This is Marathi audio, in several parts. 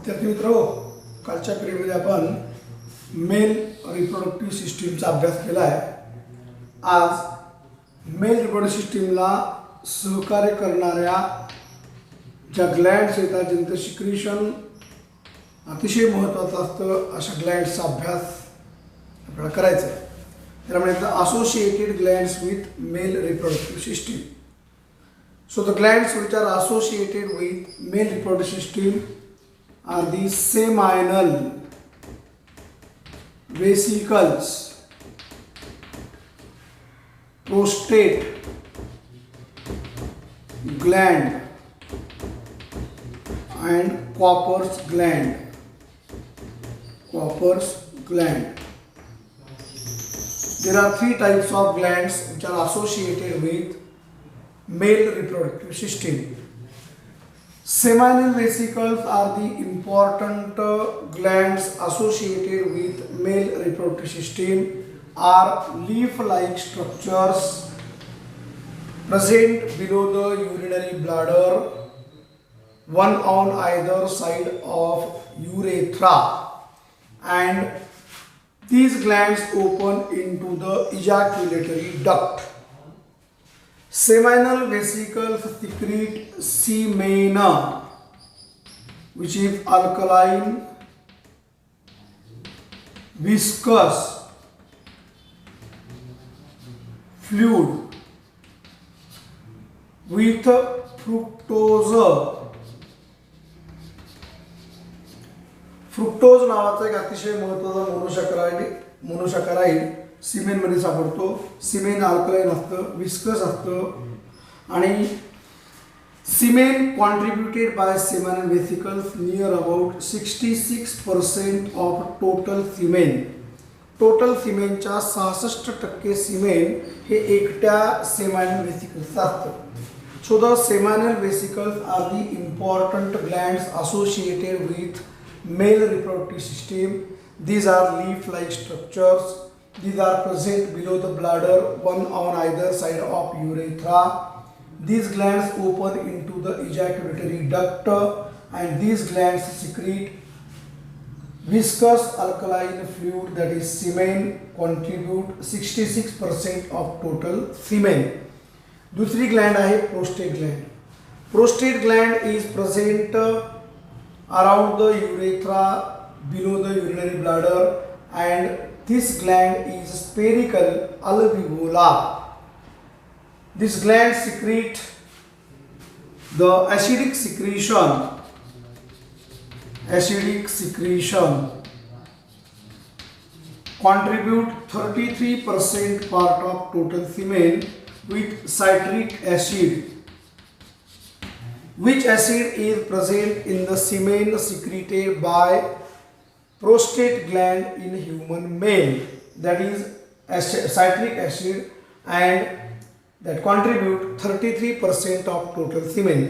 विद्यार्थी मित्रो, कालच्या पिरियडमध्ये आपण मेल रिप्रोडक्टिव्ह सिस्टीमचा अभ्यास केला आहे. आज मेल रिप्रोडक्टिव्ह सिस्टीमला सहकार्य करणाऱ्या ज्या ग्लँड्स येतात ज्यांचं सिक्रिशन अतिशय महत्त्वाचं असतं अशा ग्लँड्सचा अभ्यास आपल्याला करायचा आहे. त्याला म्हणायचं associated glands with male reproductive system. So the glands which are associated with male reproductive system are the seminal vesicles, prostate gland and Cowper's gland. Cowper's gland. There are three types of glands which are associated with male reproductive system. Seminal vesicles are the important glands associated with male reproductive system, are leaf-like structures present below the urinary bladder, one on either side of urethra, and these glands open into the ejaculatory duct. Seminal vesicles secrete semen, which is alkaline, viscous fluid with fructose. Fructose नावाचा एक अतिशय महत्त्वाचा मोनोसॅकराइड सिमेनमध्ये सापडतो. सिमेन अल्कलाइन असतं, विस्कस असतं आणि semen contributed by seminal vesicles near about 66% of total semen. Total सिमेनच्या 66% सिमेन हे एकट्या सेमिनल वेसिकल्स असतं. So the seminal vesicles are the important glands associated with male reproductive system. These are leaf-like structures. These are present below the bladder, one on either side of urethra. These glands open into the ejaculatory duct, and these glands secrete viscous alkaline fluid, that is semen, contribute 66% of total semen. दूसरी ग्लैंड आहे prostate gland. Prostate gland is present around the urethra, below the urinary bladder, and this gland is spherical alveolar. This gland secrete the acidic secretion. Acidic secretion contribute 33% part of total semen with citric acid. Which acid is present in the semen secreted by prostate gland in human male? That is citric acid, and that contribute 33% of total semen.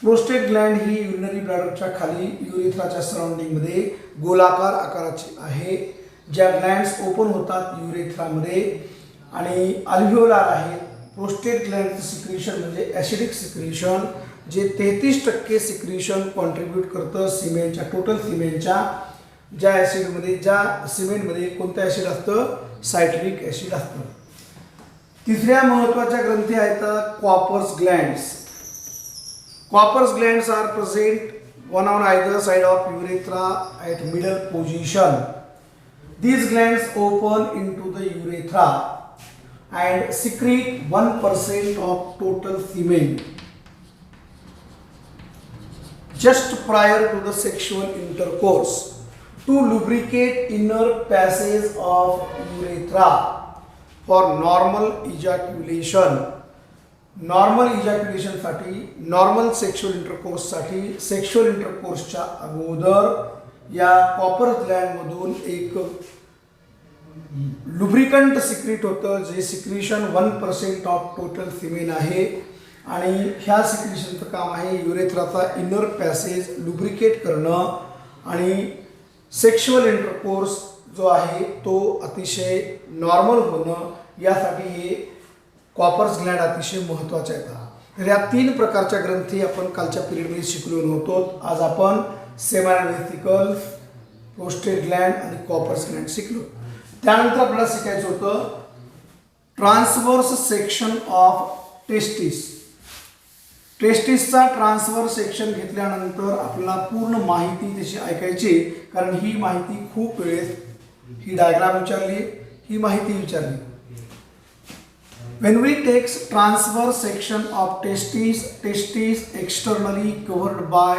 Prostate gland ही युरिनरी ब्लॅडरच्या खाली युरेथ्राच्या सराउंडिंगमध्ये गोलाकार आकाराची आहे. ज्या ग्लँड्स ओपन होतात युरेथ्रामध्ये आणि अल्व्हिओलार आहेत. प्रोस्टेट ग्लँडचं सिक्रेशन म्हणजे ॲसिडिक सिक्रेशन, जे 33% सिक्रेशन कॉन्ट्रीब्यूट करतं सिमेनच्या टोटल सिमेनच्या. ज्या ॲसिडमध्ये ज्या सिमेंटमध्ये कोणतं ॲसिड असतं? सायट्रिक ॲसिड असतं. तिसऱ्या महत्त्वाच्या ग्रंथी आहेत Cowper's glands. Cowper's glands are present one on either side of urethra at middle position. These glands open into the urethra and secrete 1% of total semen just prior to the sexual intercourse to lubricate inner passage of urethra for normal ejaculation. Normal ejaculation साठी, normal sexual intercourse साठी, sexual intercourse च्या अगोदर या कॉपर ग्लँड मधून एक लुब्रिकंट सिक्रीट होतं, जे सिक्रेशन 1% ऑफ टोटल सिमेन आहे. आणि ह्या सिक्रेशनचं काम आहे युरेथ्राचा इनर पॅसेज लुब्रिकेट करणं आणि सेक्शुअल इंटरकोर्स जो आहे तो अतिशय नॉर्मल होणं. यासाठी हे कॉपर्स ग्लँड अतिशय महत्त्वाचे आहेत. तर या तीन प्रकारच्या ग्रंथी आपण कालच्या पिरियडमध्ये शिकलो नव्हतो. आज आपण सेमाव्हेसिकल, प्रोस्टेट ग्लँड आणि कॉपर्स ग्लँड शिकलो. त्यानंतर आपल्याला शिकायचं होतं ट्रान्सवर्स सेक्शन ऑफ टेस्टिस. टेस्टिसचा ट्रान्सवर्स सेक्शन घेतल्यानंतर आपल्याला पूर्ण माहिती त्याची ऐकायची, कारण ही माहिती खूप वेळेस ही डायग्राम विचारली, ही माहिती विचारली. When we take transverse section of testis externally covered by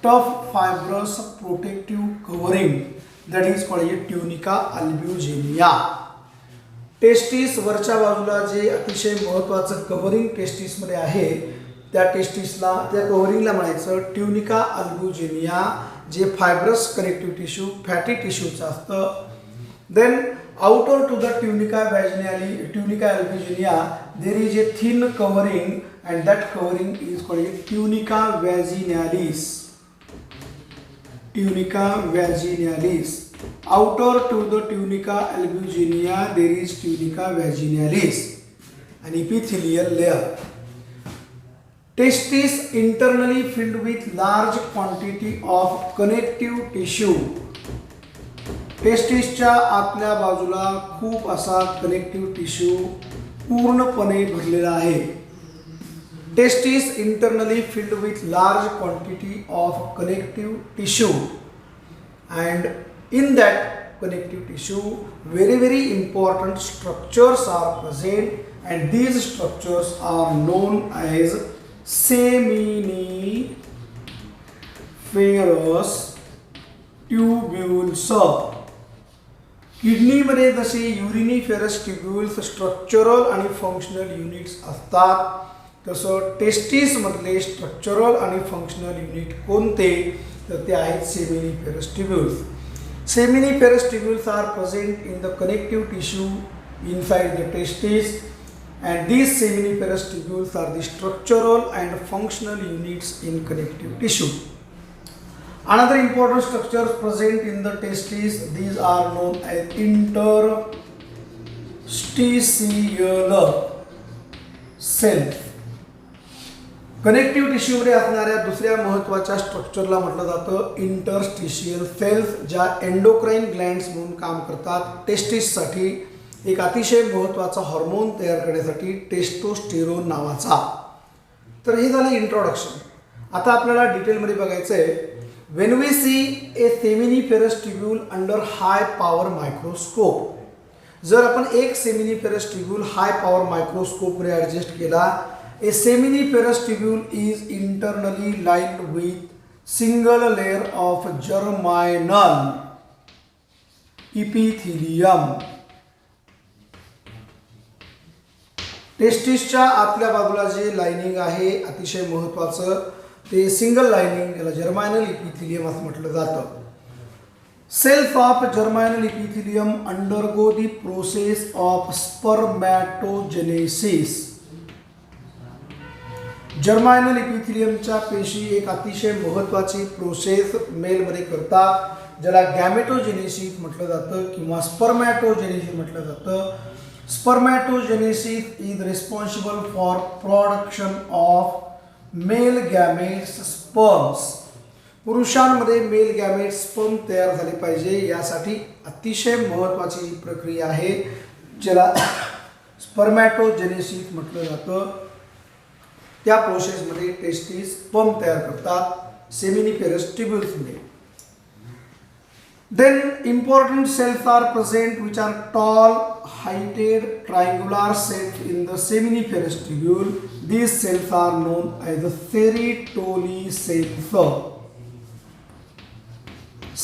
tough fibrous protective covering, that is called tunica albugenia. Testis वरच्या बाजूला जे अतिशय महत्त्वाचं कव्हरिंग टेस्टिसमध्ये आहे, त्या टेस्टिसला, त्या कव्हरिंगला म्हणायचं ट्युनिका अल्बुजिनिया, जे फायब्रस कनेक्टिव्ह टिश्यू फॅटी टिश्यूचं असतं. Then outer to the tunica albuginea there is a thin covering, and that covering is called tunica vaginalis. Tunica vaginalis. Outer to the tunica albuginea there is tunica vaginalis, an epithelial layer. Testis internally filled with large quantity of connective tissue. टेस्टिसच्या आतल्या बाजूला खूप असा कनेक्टिव्ह टिश्यू पूर्णपणे भरलेला आहे. Testis internally filled with large quantity of connective tissue, and in that connective tissue very important structures are present, and these structures are known as seminiferous tubules. किडनीमध्ये जसे युरिनिफेरस ट्युब्युल्स स्ट्रक्चरल आणि फंक्शनल युनिट्स असतात, तसं टेस्टिसमधले स्ट्रक्चरल आणि फंक्शनल युनिट कोणते, तर ते आहेत seminiferous tubules. Seminiferous tubules are present in the connective tissue inside the testis, and these seminiferous tubules are the structural and functional units in connective tissue. Another important structures present in the testis, these are known as interstitial cells. Connective टिश्यूमध्ये असणाऱ्या दुसऱ्या महत्त्वाच्या स्ट्रक्चरला म्हटलं जातं इंटरस्टिशियल सेल्स, ज्या एंडोक्राइन ग्लँड्स म्हणून काम करतात. टेस्टिससाठी एक अतिशय महत्त्वाचा हार्मोन तयार करण्यासाठी टेस्टोस्टेरोन नावाचा. तर हे झालं इंट्रोडक्शन. आता आपल्याला डिटेलमध्ये बघायचं आहे. When we see a seminiferous tubule under high power microscope, जर आपण एक seminiferous tubule हाय पॉवर मायक्रोस्कोपमध्ये ॲडजस्ट केला, a seminiferous tubule is internally lined with single layer of germinal epithelium. टेस्टिसच्या आतल्या बाजूला जे लाइनिंग आहे अतिशय महत्त्वाचं, ते सिंगल लाइनिंग, याला जर्मायनल इपिथिलियम असं म्हटलं जातं. Cells of germinal epithelium undergo the process of spermatogenesis. Germinal इपिथिलियमच्या पेशी एक अतिशय महत्त्वाची प्रोसेस मेलमध्ये करतात, ज्याला गॅमेटोजेनेसिस म्हटलं जातं किंवा स्पर्मॅटोजेनेसिस म्हटलं जातं. Spermatogenesis is responsible for production of male gametes sperms. पुरुषांमध्ये मेल गॅमेट स्पर्म तयार झाले पाहिजे, यासाठी अतिशय महत्त्वाची ही प्रक्रिया आहे, ज्याला स्पर्मॅटोजेनेसिस म्हटलं जातं. त्या प्रोसेसमध्ये टेस्टिस स्पर्म तयार करतात seminiferous ट्युब्युल्समध्ये. Then important cells are present which are tall, heighted, triangular cells in the seminiferous tubule. These cells are known as the Sertoli cells.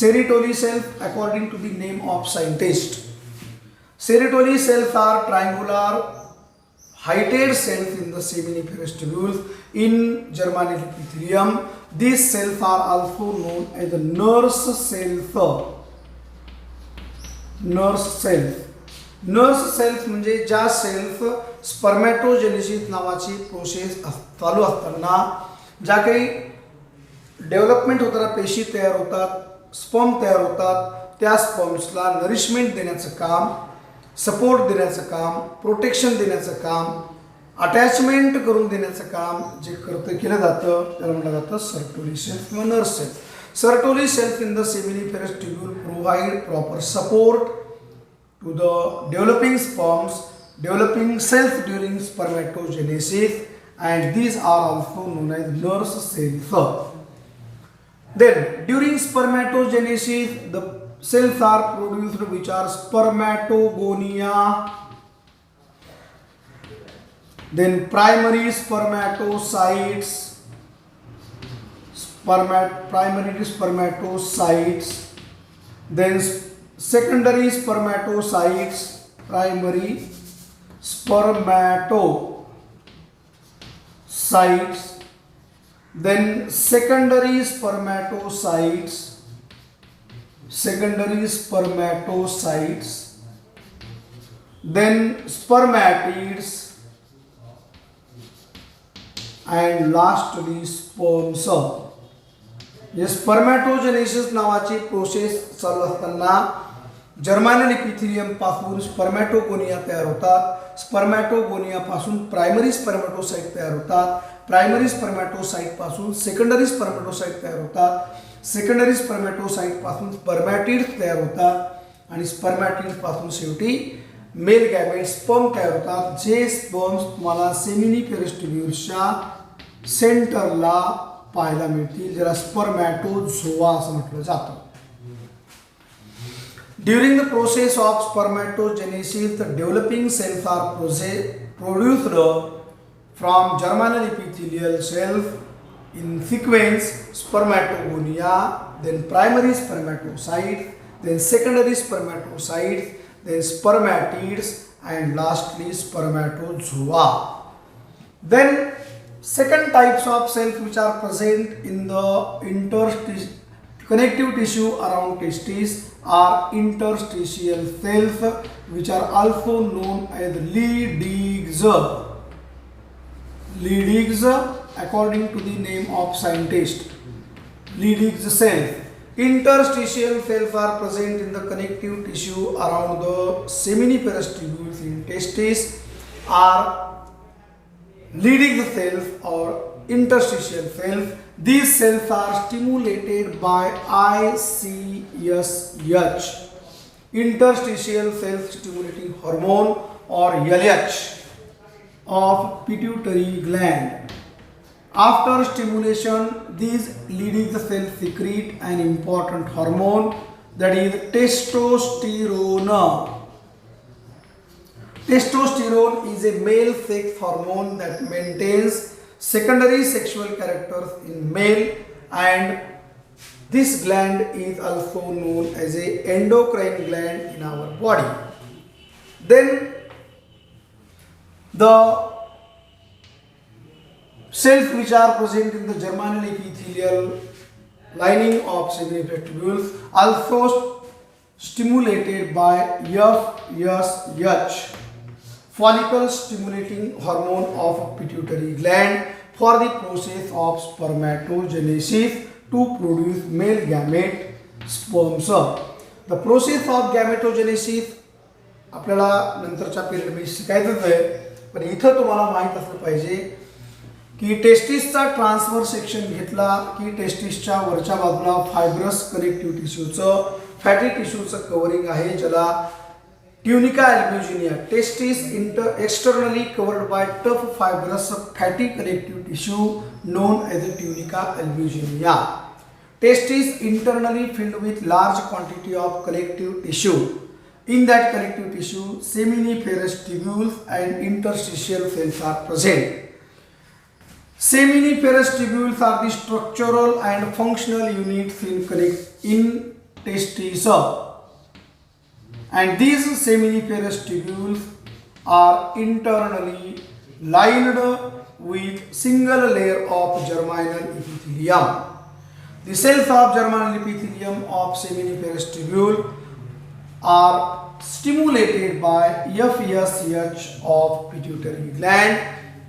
Sertoli cells, according to the name of scientist. Sertoli cells are triangular, heighted cells in the seminiferous tubules in germinal epithelium. These cells are also known as the nurse cells. Nurse cells म्हणजे ज्या सेल्स स्पर्मॅटोजेनेसिस नावाची प्रोसेस चालू असताना ज्या काही डेव्हलपमेंट होताना पेशी तयार होतात, स्पर्म तयार होतात, त्या स्पर्म्सला नरिशमेंट देण्याचं काम, सपोर्ट देण्याचं काम, प्रोटेक्शन देण्याचं काम, अटॅचमेंट करून देण्याचं काम जे केलं जातं त्याला म्हटलं जातं सर्टोली सेल्स किंवा nurse cells. Sertoli cells in the seminiferous tubule provide proper support to the developing sperms, developing cells during spermatogenesis, and these are also known as nurse cells. Then during spermatogenesis, the cells are produced which are spermatogonia, then primary spermatocytes, then secondary spermatocytes, primary spermatocytes, then secondary spermatocytes, then spermatids, and lastly sperms. हे स्पर्मॅटोजेनेसिस नावाची प्रोसेस चालू असताना जर्मानल इपिथिलियम पासून स्पर्मॅटोगोनिया तयार होतात, स्पर्मॅटोगोनिया पासून प्रायमरी स्पर्मॅटोसाइट तयार होतात, प्रायमरी स्पर्मॅटोसाइट पासून सेकंडरी स्पर्मॅटोसाइट तयार होतात, सेकंडरी स्पर्मॅटोसाइट पासून स्पर्मॅटिड्स तयार होतात आणि स्पर्मॅटिड्स पासून शेवटी मेल गॅमेट स्पर्म तयार होतात, जे स्पर्म्स तुम्हाला सेमिनिफेरस ट्युब्युल्सच्या सेंटरला पाहायला मिळतील, ज्याला स्पर्मॅटोझोआ असं म्हटलं जातं. During the process of spermatogenesis the developing cells are produced from germinal epithelial cells in sequence: spermatogonia, then primary spermatocytes, then secondary spermatocytes, then spermatids, and lastly spermatozoa. Then second types of cells which are present in the connective tissue around testes are interstitial cells, which are also known as Leydig's. Leydig's, according to the name of scientist, Leydig's cells. Interstitial cells are present in the connective tissue around the seminiferous tubules in testes are Leydig's cells or interstitial cells. These cells are stimulated by ICSH, interstitial cell stimulating hormone, or LH, of pituitary gland. After stimulation, these Leydig's cells secrete an important hormone, that is testosterone. Testosterone is a male sex hormone that maintains secondary sexual characters in male, and this gland is also known as a endocrine gland in our body. Then the cells which are present in the germinal epithelial lining of seminiferous tubules also stimulated by FSH, follicle stimulating hormone of pituitary gland, for the process of spermatogenesis to produce male gamete sperms. The process of gametogenesis आपल्याला नंतरच्या पिरियडमध्ये शिकायचंच आहे, पण इथं तुम्हाला माहीत असलं पाहिजे की टेस्टिसचा ट्रान्सफर सेक्शन घेतला की टेस्टिसच्या वरच्या बाजूला फायब्रस कनेक्टिव्ह टिश्यूचं फॅटी टिश्यूचं कव्हरिंग आहे, ज्याला Tunica albuginea. Testis externally covered by tough fibrous fatty connective tissue known as a tunica albuginea. Testis internally filled with large quantity of connective tissue. In that connective tissue, seminiferous tubules and interstitial cells are present. Seminiferous tubules are the structural and functional units in testis. And these seminiferous tubules are internally lined with single layer of germinal epithelium. The cells of germinal epithelium of seminiferous tubule are stimulated by FSH of pituitary gland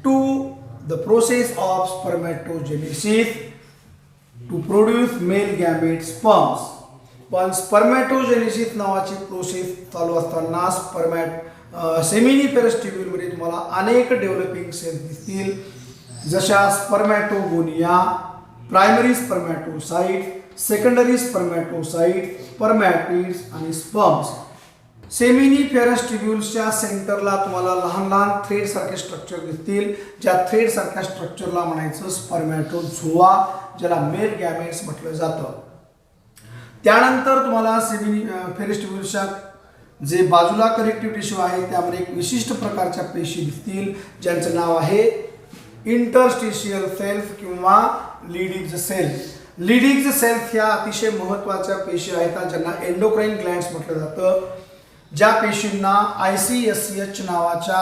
to the process of spermatogenesis to produce male gamete sperms. पण स्पर्मॅटोजेनेसिस नावाची प्रोसेस चालू असताना सेमिनिफेरस ट्युब्यूलमध्ये तुम्हाला अनेक डेव्हलपिंग सेल्स दिसतील, जशा spermatogonia, primary spermatocyte, secondary spermatocyte, spermatids आणि स्पर्म्स. सेमिनिफेरस ट्युब्युल्सच्या सेंटरला तुम्हाला लहान लहान थ्रेड सारखे स्ट्रक्चर दिसतील. ज्या थ्रेड सारख्या स्ट्रक्चरला म्हणायचं स्पर्मॅटोझोआ, ज्याला मेल गॅमेट्स म्हटलं जातं. त्यानंतर तुम्हाला सेमिनिफेरस ट्युब्युल्सच्या जे बाजूला कनेक्टिव्ह टिश्यू आहे त्यामध्ये एक विशिष्ट प्रकारच्या पेशी दिसतील ज्यांचं नाव आहे इंटरस्टिशियल सेल्स किंवा लिडिग्ज सेल्स. लिडिग्ज सेल्स ह्या अतिशय महत्त्वाच्या पेशी आहेत ज्यांना एंडोक्राइन ग्लँड्स म्हटलं जातं. ज्या पेशींना ICSH नावाच्या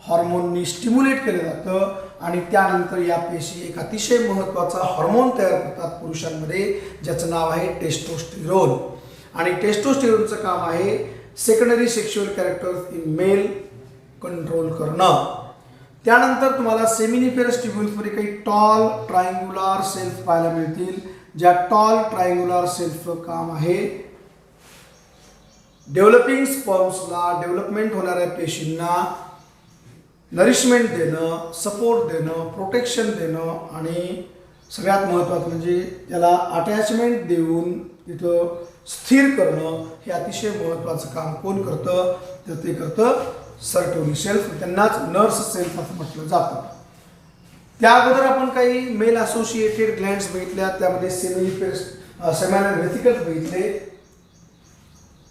हॉर्मोननी स्टिम्युलेट केलं जातं आणि त्यानंतर या पेशी एक अतिशय महत्त्वाचा हॉर्मोन तयार करतात पुरुषांमध्ये ज्याचं नाव आहे टेस्टोस्टेरोन. आणि टेस्टोस्टेरोनचं काम आहे secondary sexual characters in male control करणं. त्यानंतर तुम्हाला सेमिनिफेरस ट्युब्युल्समध्ये काही टॉल ट्रायंग्युलर सेल्स पाहायला मिळतील. ज्या टॉल ट्रायंग्युलर सेल्सचं काम आहे डेव्हलपिंग स्पर्म्सला, डेव्हलपमेंट होणाऱ्या पेशींना नरिशमेंट देणं, सपोर्ट देणं, प्रोटेक्शन देणं आणि सगळ्यात महत्त्वाचं म्हणजे त्याला अटॅचमेंट देऊन तिथं स्थिर करणं हे अतिशय महत्त्वाचं काम कोण करतं तर ते करतं सर्टोरी सेल्स, त्यांनाच नर्स सेल्स असं म्हटलं जातं. त्या अगोदर आपण काही मेल असोसिएटेड ग्लँड्स बघितल्या, त्यामध्ये सेमिनल व्हेसिकल्स बघितले,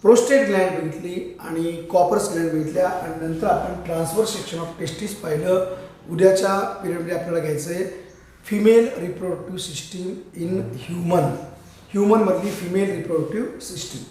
प्रोस्टेट ग्लँड बघितली आणि कॉपर्स ग्लँड बघितल्या आणि नंतर आपण ट्रान्सव्हर्स सेक्शन ऑफ टेस्टिस पाहिलं. उद्याच्या पिरियडमध्ये आपल्याला घ्यायचं आहे female reproductive system in human, ह्युमनमधली फिमेल रिप्रोडक्टिव्ह सिस्टीम.